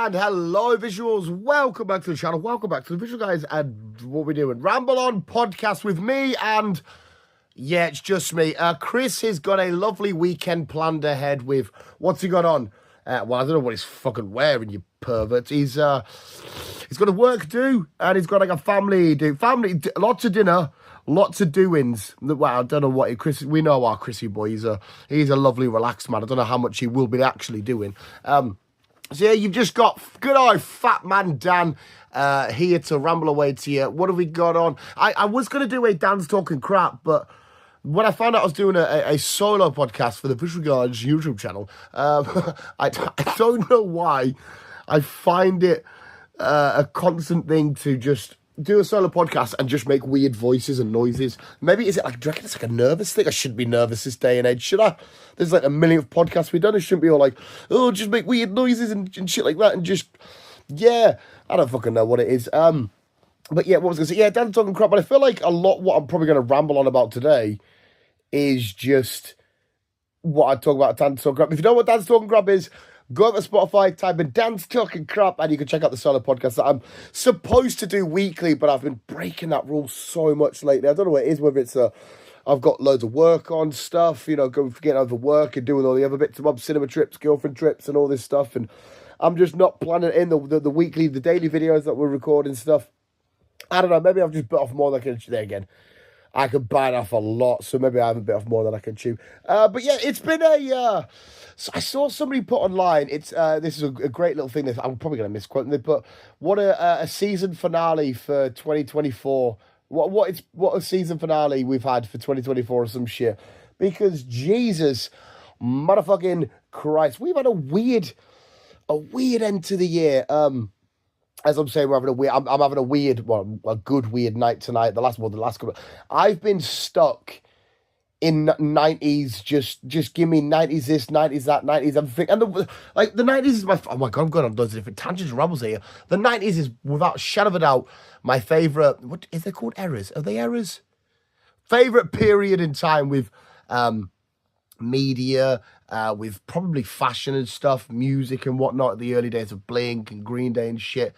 And hello, visuals. Welcome back to the channel. Welcome back to the Visual Guys and what we're doing. Ramble On podcast with me and... yeah, it's just me. Chris has got a lovely weekend planned ahead with... what's he got on? Well, I don't know what he's fucking wearing, you pervert. He's got a work do, and he's got like a family do. Lots of dinner, lots of doings. Well, I don't know what Chris... we know our Chrissy boy. He's a lovely, relaxed man. I don't know how much he will be actually doing. So yeah, you've just got good old fat man Dan here to ramble away to you. What have we got on? I was going to do a Dan's Talking Crap, but when I found out I was doing a solo podcast for the Visual Guys YouTube channel, I don't know why I find it a constant thing to just do a solo podcast and just make weird voices and noises. Maybe is it like, do you reckon it's like a nervous thing? I shouldn't be nervous this day and age, should I? There's like a million podcasts we've done. It shouldn't be all like, oh, just make weird noises and shit like that and just, yeah, I don't fucking know what it is. But yeah, what was I going to say? Yeah, Dan's Talking Crap, but I feel like a lot what I'm probably going to ramble on about today is just what I talk about Dan's Talking Crap. If you know what Dan's Talking Crap is, go over to Spotify, type in Dan's Talking Crap, and you can check out the solo podcast that I'm supposed to do weekly, but I've been breaking that rule so much lately. I don't know what it is, whether it's I've got loads of work on stuff, you know, getting over work and doing all the other bits of cinema trips, girlfriend trips, and all this stuff, and I'm just not planning in the weekly, the daily videos that we're recording stuff. I don't know, maybe I've just bit off more than I can chew. There again, I could bite off a lot, so maybe I haven't bit off more than I can chew. But yeah, it's been a... so I saw somebody put online, it's this is a great little thing, I'm probably going to misquote it, but what a season finale for 2024. What a season finale we've had for 2024 or some shit. Because Jesus motherfucking Christ, we've had a weird end to the year. As I'm saying, I'm having a good weird night tonight. The last couple. I've been stuck in 90s, just give me 90s this, 90s that, 90s everything. And the 90s is oh my God, I'm going on loads of different tangents and rambles here. The 90s is, without a shadow of a doubt, my favourite, what is they called, eras? Are they eras? Favourite period in time with media, with probably fashion and stuff, music and whatnot, the early days of Blink and Green Day and shit.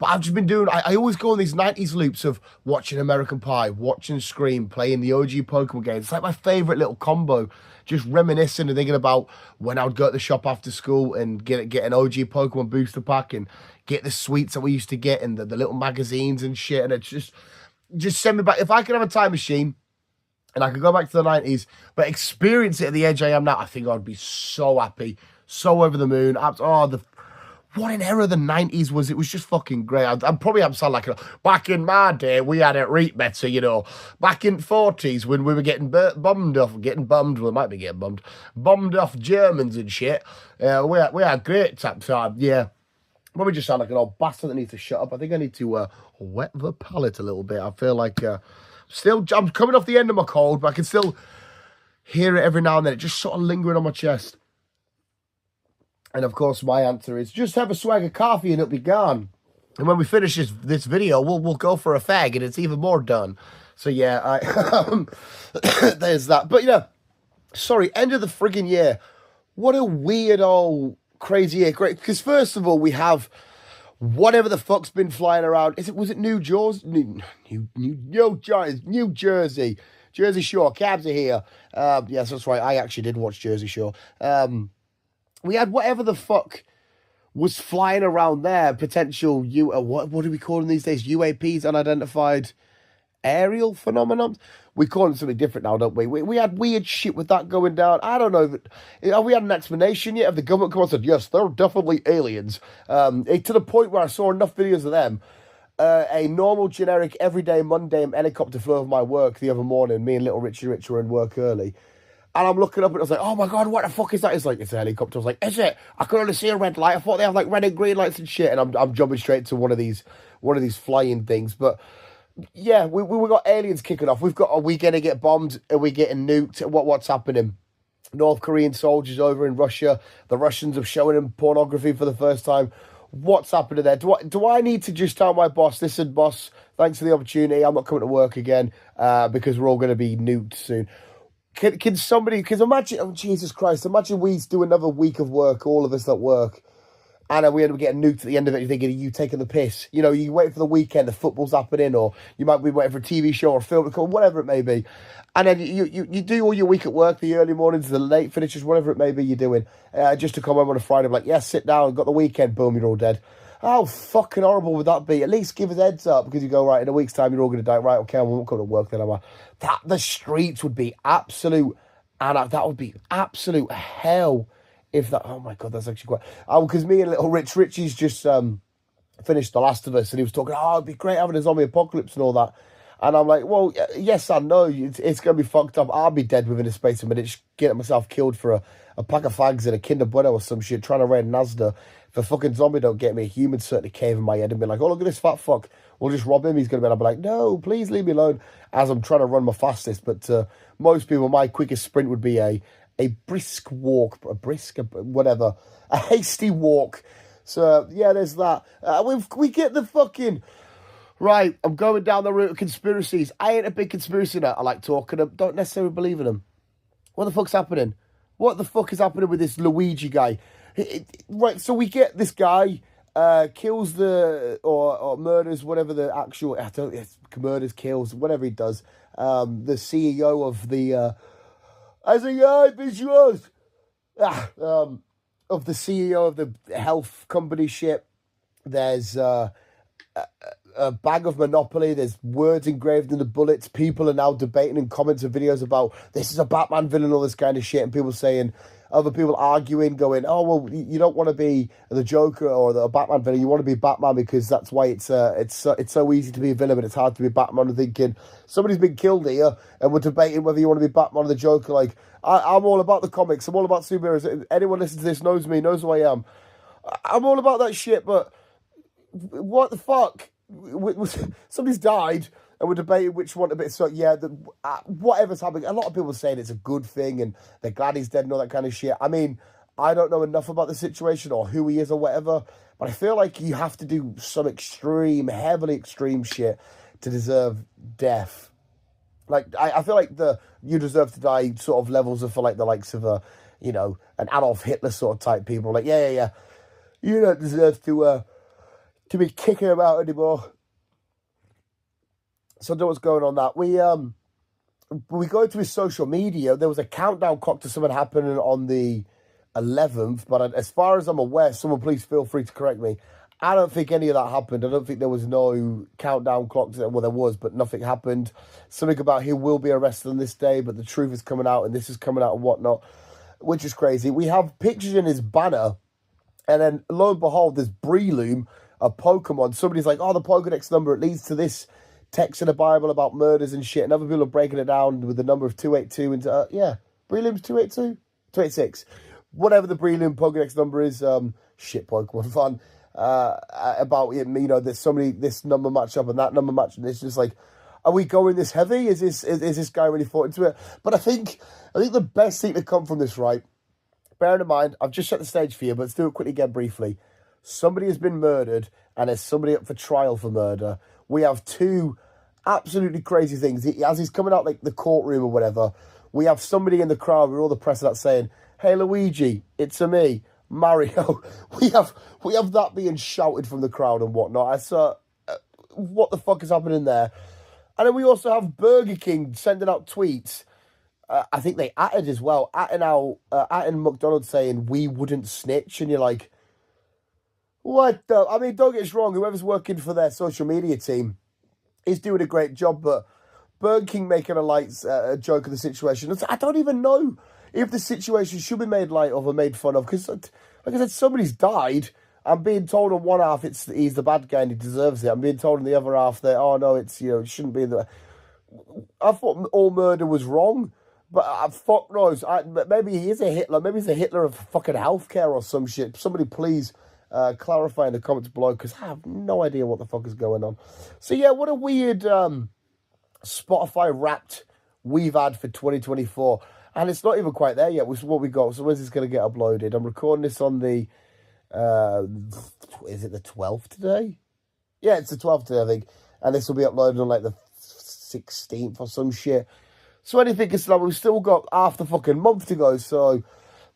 But I've just been doing, I always go on these 90s loops of watching American Pie, watching Scream, playing the OG Pokemon games. It's like my favourite little combo, just reminiscing and thinking about when I would go to the shop after school and get an OG Pokemon booster pack and get the sweets that we used to get and the little magazines and shit. And it's just send me back. If I could have a time machine and I could go back to the 90s, but experience it at the age I am now, I think I'd be so happy, so over the moon. What an era the 90s was. It was just fucking great. I'm probably sound like back in my day, we had it right better, you know. Back in 40s when we were getting bummed off Germans and shit. We had great time. Yeah. Probably just sound like an old bastard that needs to shut up. I think I need to wet the palate a little bit. I feel like I'm coming off the end of my cold, but I can still hear it every now and then. It just sort of lingering on my chest. And of course, my answer is just have a swag of coffee and it'll be gone. And when we finish this video, we'll go for a fag and it's even more done. So yeah, there's that. But yeah, sorry, end of the friggin' year. What a weird old crazy year. Great, because first of all, we have whatever the fuck's been flying around. Was it New Jersey? New Jersey. Jersey Shore. Cabs are here. Yes, that's right. I actually did watch Jersey Shore. We had whatever the fuck was flying around there, potential what do we call them these days? UAPs, unidentified aerial phenomenon. We call them something different now, don't we? We had weird shit with that going down. I don't know. Have we had an explanation yet? Have the government come and said, yes, they're definitely aliens? To the point where I saw enough videos of them. A normal, generic, everyday, mundane helicopter flew over my work the other morning. Me and little Richie Rich were in work early. And I'm looking up and I was like, oh my God, what the fuck is that? It's like, it's a helicopter. I was like, is it? I could only see a red light. I thought they have like red and green lights and shit. And I'm jumping straight to one of these flying things. But yeah, we got aliens kicking off. Are we going to get bombed? Are we getting nuked? What's happening? North Korean soldiers over in Russia. The Russians are showing them pornography for the first time. What's happening there? Do I need to just tell my boss, listen, boss, thanks for the opportunity. I'm not coming to work again because we're all going to be nuked soon. Can somebody, because imagine, oh Jesus Christ, imagine we do another week of work, all of us that work, And then we end up getting nuked at the end of it. You're thinking, are you taking the piss? You know, you wait for the weekend, the football's happening, or you might be waiting for a TV show or a film to come, whatever it may be. And then you do all your week at work, the early mornings, the late finishes, whatever it may be you're doing, just to come home on a Friday, like, yeah, sit down, got the weekend, boom, you're all dead. How fucking horrible would that be? At least give us heads up, because you go, right, in a week's time, you're all going to die. Right, okay, I won't come to work then, am I? The streets would be absolute, and that would be absolute hell. If that, oh my God, that's actually quite, because me and little Richie's just finished The Last of Us, and he was talking, oh, it'd be great having a zombie apocalypse and all that. And I'm like, well, yes, I know, it's going to be fucked up. I'll be dead within a space of a minute, just getting myself killed for a pack of fags and a Kinder Bueno or some shit, trying to raid Nasda. If a fucking zombie don't get me, a human certainly cave in my head and be like, oh, look at this fat fuck, we'll just rob him, he's going to be, I'll be like, no, please leave me alone, as I'm trying to run my fastest. But most people, my quickest sprint would be a brisk walk, whatever, a hasty walk. So, yeah, there's that. We get the fucking, right, I'm going down the route of conspiracies. I ain't a big conspiracy nut. I like talking them, don't necessarily believe in them. What the fuck's happening? What the fuck is happening with this Luigi guy? Right, so we get this guy, kills or murders, whatever the actual, murders, kills, whatever he does, the CEO of the, of the CEO of the health company shit. There's a bag of Monopoly. There's words engraved in the bullets. People are now debating in comments and videos about this is a Batman villain, all this kind of shit, and people saying, other people arguing, going, oh, well, you don't want to be the Joker or the Batman villain. You want to be Batman because that's why it's so easy to be a villain, but it's hard to be Batman. And thinking, somebody's been killed here, and we're debating whether you want to be Batman or the Joker. Like, I'm all about the comics. I'm all about superheroes. Anyone listening to this knows me, knows who I am. I'm all about that shit, but what the fuck? Somebody's died, and we're debating which one to be. So, yeah, whatever's happening, a lot of people are saying it's a good thing, and they're glad he's dead and all that kind of shit. I mean, I don't know enough about the situation or who he is or whatever, but I feel like you have to do some extreme, heavily extreme shit to deserve death. Like, I feel like you deserve to die sort of levels of, for like the likes of an Adolf Hitler sort of type people. Like, yeah, you don't deserve to be kicking him out anymore. So I don't know what's going on that. We go to his social media. There was a countdown clock to something happening on the 11th, but as far as I'm aware, someone please feel free to correct me. I don't think any of that happened. I don't think there was no countdown clock. Well, there was, but nothing happened. Something about he will be arrested on this day, but the truth is coming out, and this is coming out and whatnot, which is crazy. We have pictures in his banner, and then lo and behold, there's Breloom, a Pokemon. Somebody's like, oh, the Pokedex number, it leads to this text in the Bible about murders and shit, and other people are breaking it down with the number of 282 into, Breloom's 282? 286. Whatever the Breloom Pokedex number is, shit Pokemon fan, about, that this number match up and that number match, and it's just like, are we going this heavy? Is this guy really thought into it? But I think the best thing to come from this, right, bearing in mind, I've just set the stage for you, but let's do it quickly again briefly. Somebody has been murdered, and there's somebody up for trial for murder. We have two absolutely crazy things. As he's coming out, like, the courtroom or whatever, we have somebody in the crowd with all the press that's saying, hey, Luigi, it's me, Mario. We have that being shouted from the crowd and whatnot. I saw, what the fuck is happening there? And then we also have Burger King sending out tweets. I think they atted as well, atting McDonald's saying, we wouldn't snitch, and you're like, what the? I mean, don't get us wrong, whoever's working for their social media team is doing a great job, but Burger King making a light joke of the situation. I don't even know if the situation should be made light of or made fun of, because, like I said, somebody's died. I'm being told on one half he's the bad guy and he deserves it. I'm being told on the other half that, oh no, it shouldn't be the. I thought all murder was wrong, but fuck knows. Maybe he is a Hitler. Maybe he's a Hitler of fucking healthcare or some shit. Somebody please clarify in the comments below, because I have no idea what the fuck is going on. So yeah, what a weird Spotify Wrapped we've had for 2024, and it's not even quite there yet. Which is what we got. So when's this going to get uploaded? I'm recording this on the is it the 12th today? Yeah, it's the 12th today, I think, and this will be uploaded on like the 16th or some shit. So anything is like, we've still got half the fucking month to go. So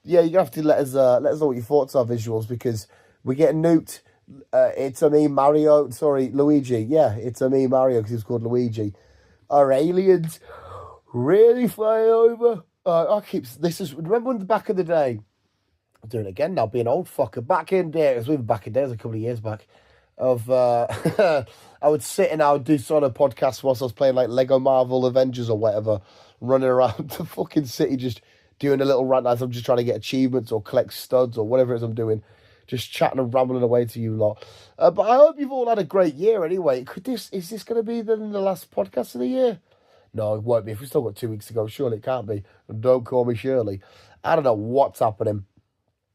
yeah, you're gonna have to let us know what your thoughts are, visuals, because We're getting nuked. It's a me, Mario. Sorry, Luigi. Yeah, it's a me, Mario, because he's called Luigi. Are aliens really flying over? Remember when back in the day, I'm doing it again now, being an old fucker. Back in there, it was even back in there, it was a couple of years back, I would sit and I would do sort of podcasts whilst I was playing like Lego Marvel Avengers or whatever, running around the fucking city just doing a little rant as I'm just trying to get achievements or collect studs or whatever it is I'm doing. Just chatting and rambling away to you lot. But I hope you've all had a great year anyway. Is this going to be the last podcast of the year? No, it won't be. If we've still got 2 weeks to go, surely it can't be. And don't call me Shirley. I don't know what's happening.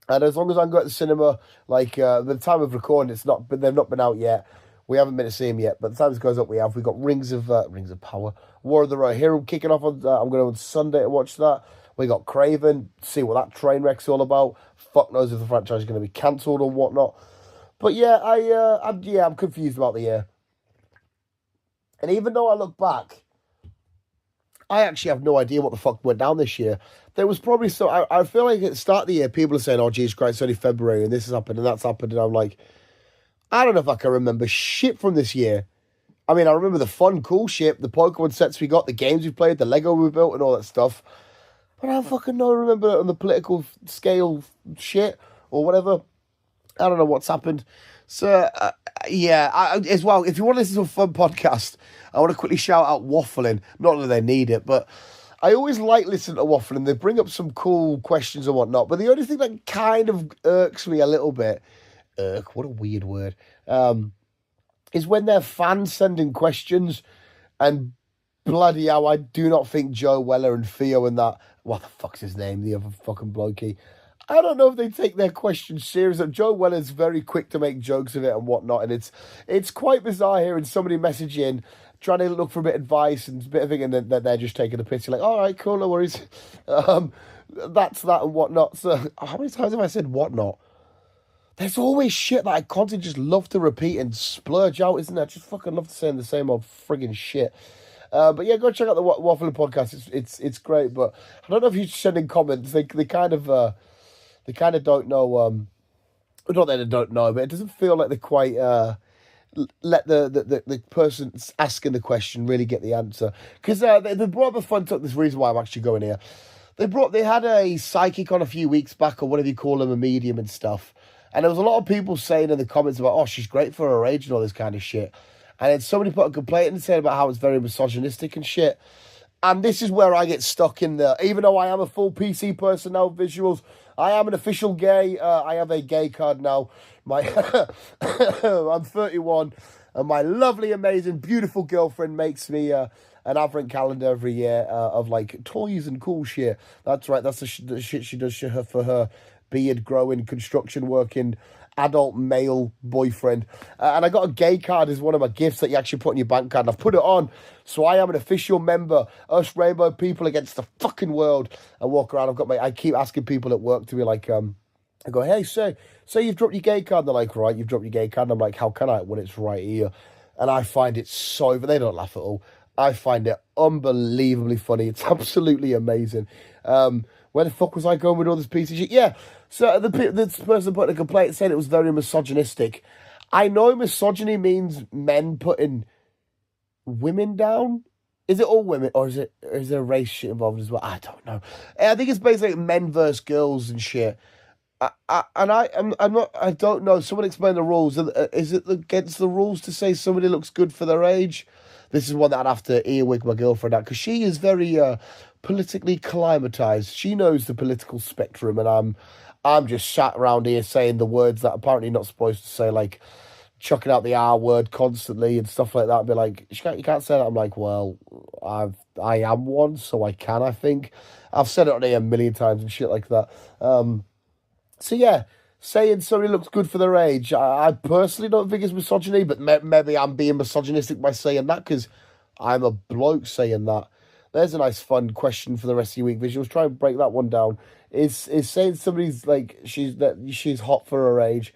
And as long as I can go to the cinema, like the time of recording, they've not been out yet. We haven't been to see them yet. But the time this goes up, we have. We've got Rings of Power, War of the Rohirrim kicking off on. I'm going on Sunday to watch that. We got Craven, see what that train wreck's all about. Fuck knows if the franchise is going to be cancelled or whatnot. But yeah, I'm confused about the year. And even though I look back, I actually have no idea what the fuck went down this year. There was probably I feel like at the start of the year, people are saying, oh, Jesus Christ, it's only February and this has happened and that's happened. And I'm like, I don't know if I can remember shit from this year. I mean, I remember the fun, cool shit, the Pokemon sets we got, the games we played, the Lego we built and all that stuff. But I don't fucking know, remember on the political scale shit or whatever. I don't know what's happened. So, as well, if you want to listen to a fun podcast, I want to quickly shout out Waffling. Not that they need it, but I always like listening to Waffling. They bring up some cool questions and whatnot. But the only thing that kind of irks me a little bit, what a weird word, is when their fans send in questions and bloody hell, I do not think Joe Weller and Theo and that, what the fuck's his name, the other fucking blokey, I don't know if they take their questions seriously. Joe Weller's very quick to make jokes of it and whatnot, and it's quite bizarre hearing somebody message in, trying to look for a bit of advice and a bit of thing, and then they're just taking the piss. You're like, all right, cool, no worries. That's that and whatnot. So how many times have I said whatnot? There's always shit that I constantly just love to repeat and splurge out, isn't there? I just fucking love to say the same old friggin' shit. But yeah, go check out the Waffling podcast. It's great. But I don't know if you send in comments. They kind of don't know. Not that they don't know, but it doesn't feel like they quite let the person asking the question really get the answer. Because they brought up a fun talk. This reason why I'm actually going here. They had a psychic on a few weeks back, or whatever you call them, a medium and stuff. And there was a lot of people saying in the comments about, oh, she's great for her age and all this kind of shit. And then somebody put a complaint and said about how it's very misogynistic and shit. And this is where I get stuck in the, even though I am a full PC person now, visuals, I am an official gay. I have a gay card now. I'm 31, and my lovely, amazing, beautiful girlfriend makes me an advent calendar every year of like toys and cool shit. That's right. That's the shit she does for her beard growing, construction working, adult male boyfriend. And I got a gay card as one of my gifts that you actually put in your bank card. And I've put it on. So I am an official member. Us rainbow people against the fucking world. I walk around. I keep asking people at work to be like, I go, hey, say you've dropped your gay card. And they're like, right, you've dropped your gay card. And I'm like, how can I when it's right here? And I find it but they don't laugh at all. I find it unbelievably funny. It's absolutely amazing. Where the fuck was I going with all this piece of shit? Yeah, so this person put a complaint saying it was very misogynistic. I know misogyny means men putting women down. Is it all women, or is there race shit involved as well? I don't know. I think it's basically men versus girls and shit. I don't know. Someone explain the rules. Is it against the rules to say somebody looks good for their age? This is one that I'd have to earwig my girlfriend at, because she is very politically climatized. She knows the political spectrum, and I'm just sat around here saying the words that apparently not supposed to say, like chucking out the R word constantly and stuff like that. I'd be like, you can't say that. I'm like, well, I am one, so I can, I think. I've said it on here a million times and shit like that. So yeah, saying somebody looks good for their age, I personally don't think it's misogyny, but maybe I'm being misogynistic by saying that because I'm a bloke saying that. There's a nice fun question for the rest of your week visuals. Try and break that one down. Is saying somebody's like she's hot for her age,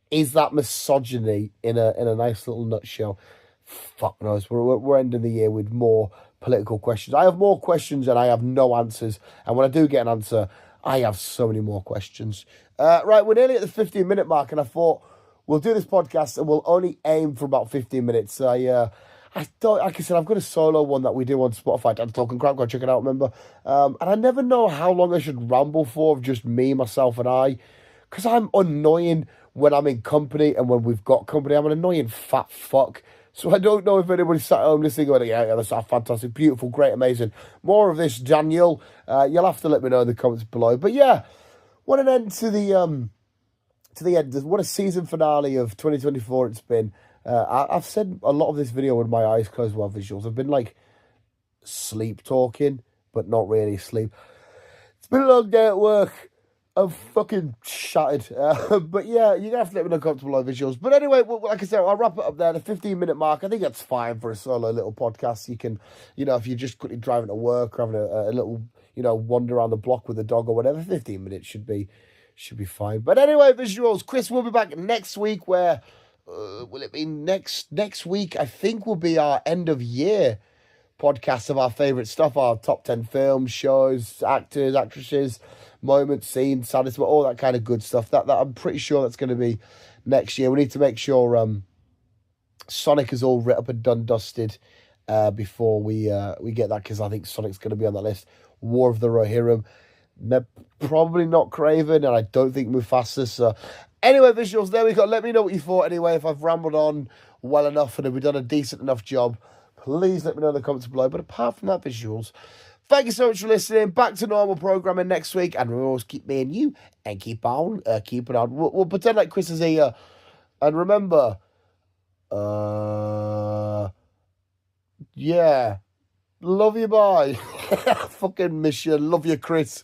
is that misogyny in a nice little nutshell? Fuck knows. We're ending the year with more political questions. I have more questions and I have no answers. And when I do get an answer, I have so many more questions. Right, we're nearly at the 15-minute mark, and I thought we'll do this podcast and we'll only aim for about 15 minutes. I don't, like I said, I've got a solo one that we do on Spotify. I'm talking crap. Go check it out, remember? And I never know how long I should ramble for, of just me, myself, and I, because I'm annoying when I'm in company, and when we've got company, I'm an annoying fat fuck. So I don't know if anybody's sat at home listening going, yeah, that's fantastic, beautiful, great, amazing. More of this, Daniel. You'll have to let me know in the comments below. But yeah, what an end to the end. What a season finale of 2024 it's been. I've said a lot of this video with my eyes closed while visuals. I've been like sleep talking, but not really sleep. It's been a long day at work. I'm fucking shattered. But yeah, you're going to have to let me know comfortable visuals. But anyway, like I said, I'll wrap it up there. The 15-minute mark, I think that's fine for a solo little podcast. You can, if you're just quickly driving to work or having a little, wander around the block with the dog or whatever, 15 minutes should be fine. But anyway, visuals, Chris will be back next week where, will it be next week? I think will be our end of year podcast of our favourite stuff, our top 10 films, shows, actors, actresses, moments, scenes, saddest, all that kind of good stuff. That I'm pretty sure that's going to be next year. We need to make sure Sonic is all writ up and done dusted before we get that, because I think Sonic's going to be on that list. War of the Rohirrim, probably not Craven, and I don't think Mufasa. So anyway, visuals, there we go. Let me know what you thought anyway. If I've rambled on well enough and if we've done a decent enough job, please let me know in the comments below. But apart from that, visuals, thank you so much for listening. Back to normal programming next week. And we'll always keep me and you and keep on. We'll pretend like Chris is here. And remember, yeah, love you, bye. Fucking miss you. Love you, Chris.